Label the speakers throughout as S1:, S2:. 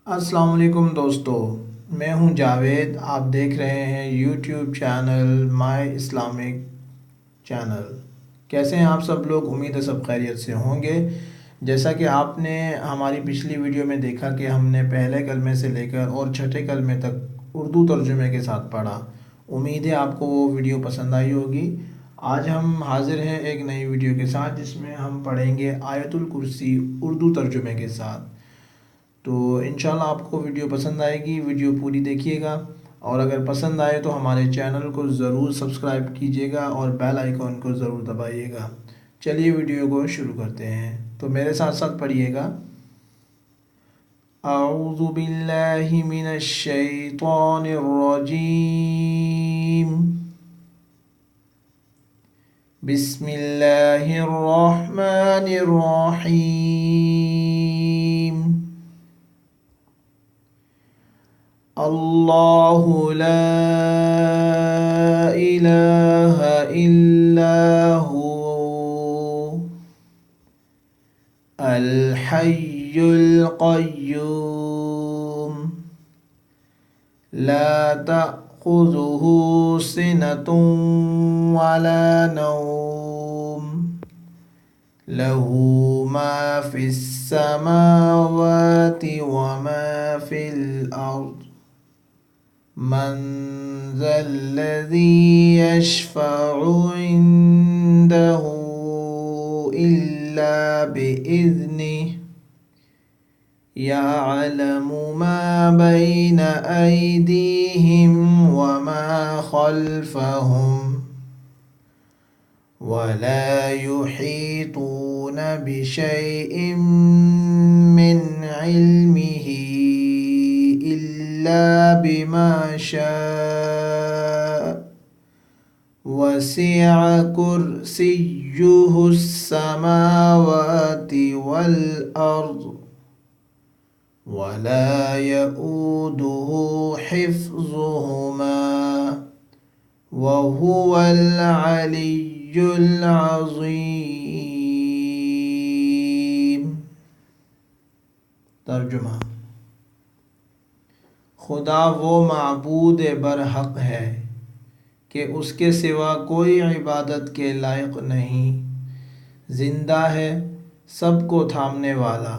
S1: السلام علیکم دوستو، میں ہوں جاوید۔ آپ دیکھ رہے ہیں یوٹیوب چینل مائی اسلامک چینل۔ کیسے ہیں آپ سب لوگ؟ امید ہے سب خیریت سے ہوں گے۔ جیسا کہ آپ نے ہماری پچھلی ویڈیو میں دیکھا کہ ہم نے پہلے کلمے سے لے کر اور چھٹے کلمے تک اردو ترجمے کے ساتھ پڑھا۔ امید ہے آپ کو وہ ویڈیو پسند آئی ہوگی۔ آج ہم حاضر ہیں ایک نئی ویڈیو کے ساتھ، جس میں ہم پڑھیں گے آیت الکرسی اردو ترجمے کے ساتھ۔ تو انشاءاللہ آپ کو ویڈیو پسند آئے گی، ویڈیو پوری دیکھیے گا، اور اگر پسند آئے تو ہمارے چینل کو ضرور سبسکرائب کیجیے گا اور بیل آئیکن کو ضرور دبائیے گا۔ چلیے ویڈیو کو شروع کرتے ہیں، تو میرے ساتھ ساتھ پڑھیے گا۔ اعوذ باللہ من الشیطان الرجیم، بسم اللہ الرحمن الرحیم۔ اللہ لا الہ الا هو الحی القیوم لا تأخذه سنة ولا نوم له ما في السماوات وما في الأرض من ذا الذي يشفع عنده إلا بإذنه يعلم ما بين أيديهم وما خلفهم ولا يحيطون بشيء من علمه إلا بما شاء وسع كرسيه السماوات والأرض ولا يؤوده حفظهما وهو العلي العظيم۔ ترجمہ: خدا وہ معبود برحق ہے کہ اس کے سوا کوئی عبادت کے لائق نہیں، زندہ ہے، سب کو تھامنے والا،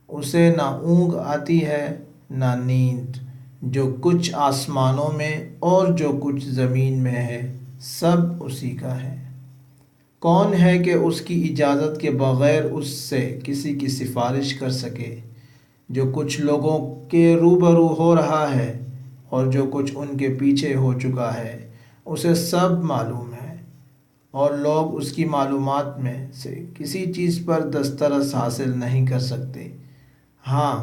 S1: اسے نہ اونگ آتی ہے نہ نیند، جو کچھ آسمانوں میں اور جو کچھ زمین میں ہے سب اسی کا ہے۔ کون ہے کہ اس کی اجازت کے بغیر اس سے کسی کی سفارش کر سکے؟ جو کچھ لوگوں کے روبرو ہو رہا ہے اور جو کچھ ان کے پیچھے ہو چکا ہے اسے سب معلوم ہے، اور لوگ اس کی معلومات میں سے کسی چیز پر دسترس حاصل نہیں کر سکتے۔ ہاں،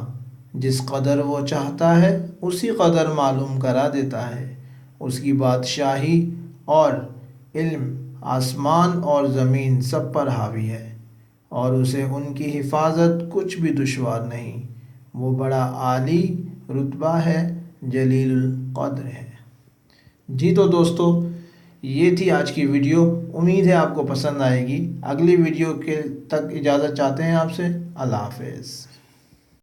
S1: جس قدر وہ چاہتا ہے اسی قدر معلوم کرا دیتا ہے۔ اس کی بادشاہی اور علم آسمان اور زمین سب پر حاوی ہے، اور اسے ان کی حفاظت کچھ بھی دشوار نہیں۔ وہ بڑا عالی رتبہ ہے، جلیل القدر ہے۔ جی تو دوستو، یہ تھی آج کی ویڈیو۔ امید ہے آپ کو پسند آئے گی۔ اگلی ویڈیو کے تک اجازت چاہتے ہیں آپ سے۔ اللہ حافظ۔